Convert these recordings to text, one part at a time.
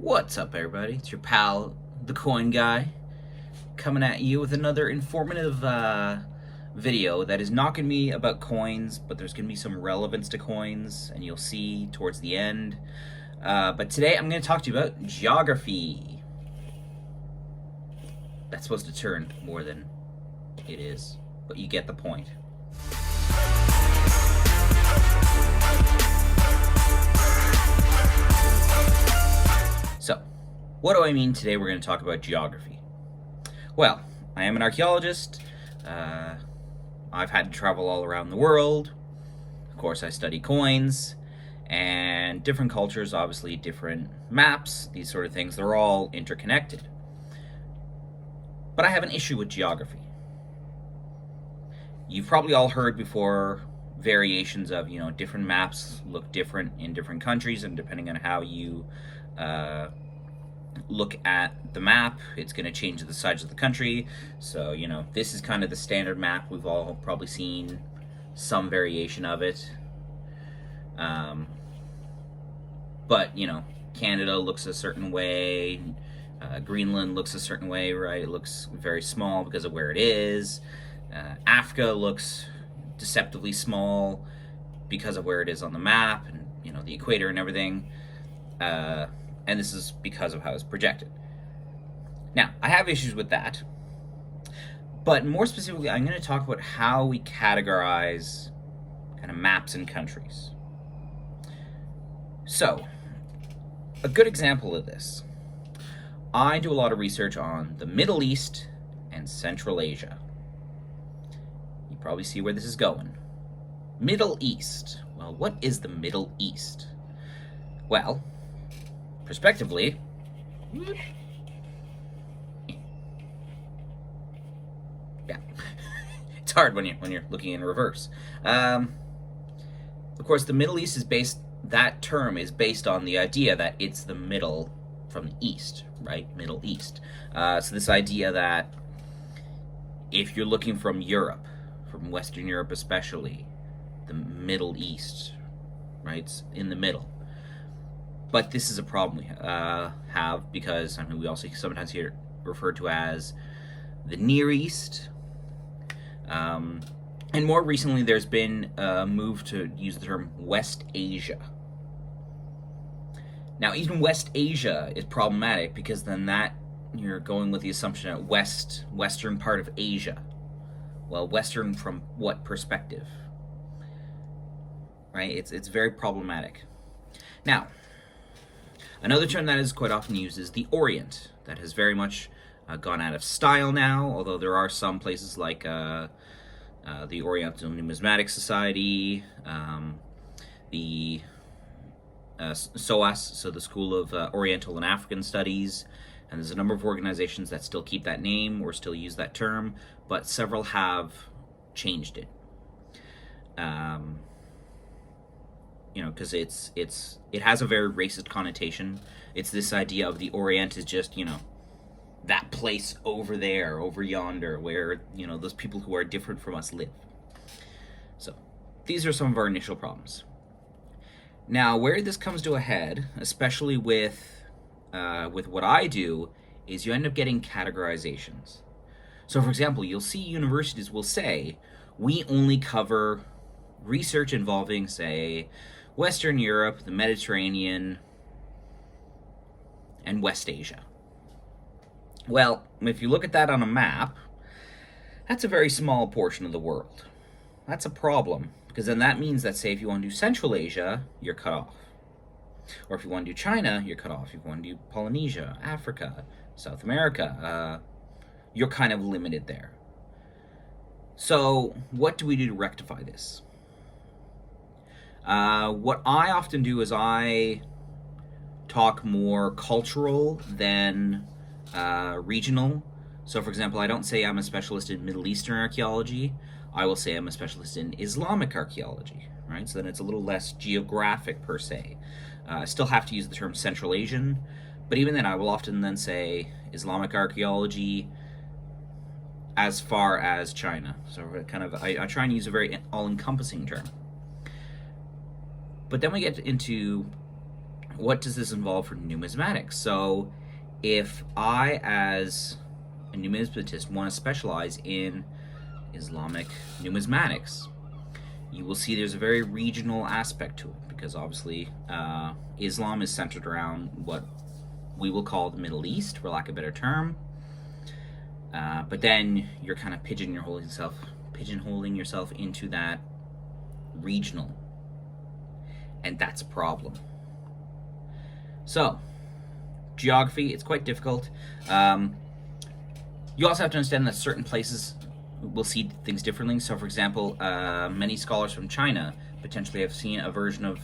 What's up, everybody? It's your pal, the Coin Guy, coming at you with another informative video that is not going to be about coins, but there's going to be some relevance to coins, and you'll see towards the end. But today I'm going to talk to you about geography. That's supposed to turn more than it is, but you get the point. So, what do I mean today we're going to talk about geography? Well, I am an archaeologist. I've had to travel all around the world. Of course, I study coins, and different cultures, obviously different maps, these sort of things, they're all interconnected. But I have an issue with geography. You've probably all heard before variations of, different maps look different in different countries, and depending on how you look at the map, it's going to change the size of the country. So, this is kind of the standard map. We've all probably seen some variation of it. But, Canada looks a certain way. Greenland looks a certain way, right? It looks very small because of where it is. Africa looks deceptively small because of where it is on the map and, the equator and everything. And this is because of how it's projected. Now, I have issues with that, but more specifically, I'm going to talk about how we categorize kind of maps and countries. So, a good example of this, I do a lot of research on the Middle East and Central Asia. You probably see where this is going. Middle East. Well, what is the Middle East? Well, prospectively, yeah, it's hard when you're looking in reverse. Of course, the Middle East is based. That term is based on the idea that it's the middle from the east, right? Middle East. So this idea that if you're looking from Europe, from Western Europe especially, the Middle East, right? It's in the middle. But this is a problem we have because, we also sometimes hear it referred to as the Near East. And more recently, there's been a move to use the term West Asia. Now, even West Asia is problematic because then you're going with the assumption that western part of Asia. Well, western from what perspective? Right? It's very problematic. Now, another term that is quite often used is the Orient. That has very much gone out of style now, although there are some places like the Oriental Numismatics Society, the SOAS, so the School of Oriental and African Studies, and there's a number of organizations that still keep that name or still use that term, but several have changed it. Because it has a very racist connotation. It's this idea of the Orient is just, that place over there, over yonder, where, those people who are different from us live. So, these are some of our initial problems. Now, where this comes to a head, especially with what I do, is you end up getting categorizations. So, for example, you'll see universities will say, we only cover research involving, say, Western Europe, the Mediterranean, and West Asia. Well, if you look at that on a map, that's a very small portion of the world. That's a problem, because then that means that, say, if you want to do Central Asia, you're cut off. Or if you want to do China, you're cut off. If you want to do Polynesia, Africa, South America, you're kind of limited there. So, what do we do to rectify this? What I often do is I talk more cultural than regional. So, for example, I don't say I'm a specialist in Middle Eastern archaeology. I will say I'm a specialist in Islamic archaeology, right? So then it's a little less geographic per se. I still have to use the term Central Asian, but even then I will often then say Islamic archaeology as far as China. So I try and use a very all-encompassing term. But then we get into what does this involve for numismatics? So if I, as a numismatist, want to specialize in Islamic numismatics, you will see there's a very regional aspect to it, because obviously Islam is centered around what we will call the Middle East, for lack of a better term. But then you're kind of pigeonholing yourself into that regional, and that's a problem. So, geography, it's quite difficult. You also have to understand that certain places will see things differently. So, for example, many scholars from China potentially have seen a version of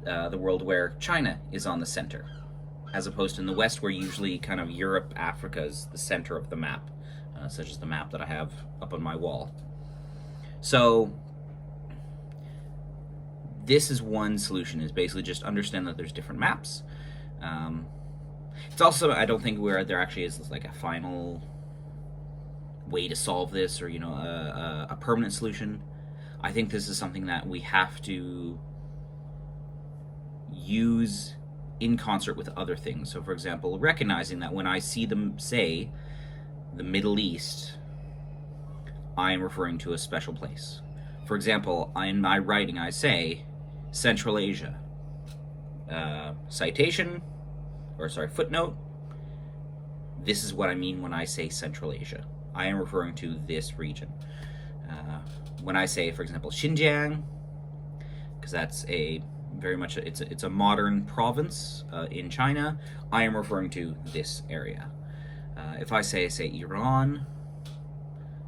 the world where China is on the center, as opposed to in the West, where usually kind of Europe, Africa is the center of the map, such as the map that I have up on my wall. So this is one solution, is basically just understand that there's different maps. It's also, I don't think where there actually is like a final way to solve this, or a permanent solution. I think this is something that we have to use in concert with other things. So for example, recognizing that when I see them say the Middle East, I am referring to a special place. For example, in my writing I say Central Asia. Footnote, this is what I mean when I say Central Asia. I am referring to this region. When I say, for example, Xinjiang, because that's it's a modern province in China, I am referring to this area. If I say Iran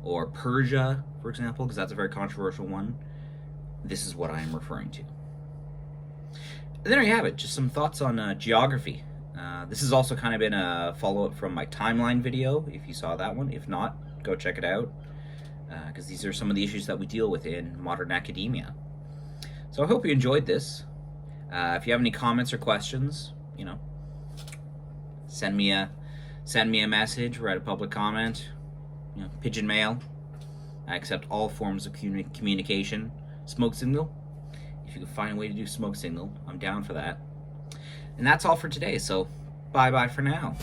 or Persia, for example, because that's a very controversial one, this is what I am referring to. And there you have it, just some thoughts on geography. This has also kind of been a follow-up from my timeline video, if you saw that one. If not, go check it out, because these are some of the issues that we deal with in modern academia. So I hope you enjoyed this. If you have any comments or questions, send me a message, write a public comment, pigeon mail. I accept all forms of communication. Smoke signal, if you can find a way to do smoke signal, I'm down for that. And that's all for today, so bye-bye for now.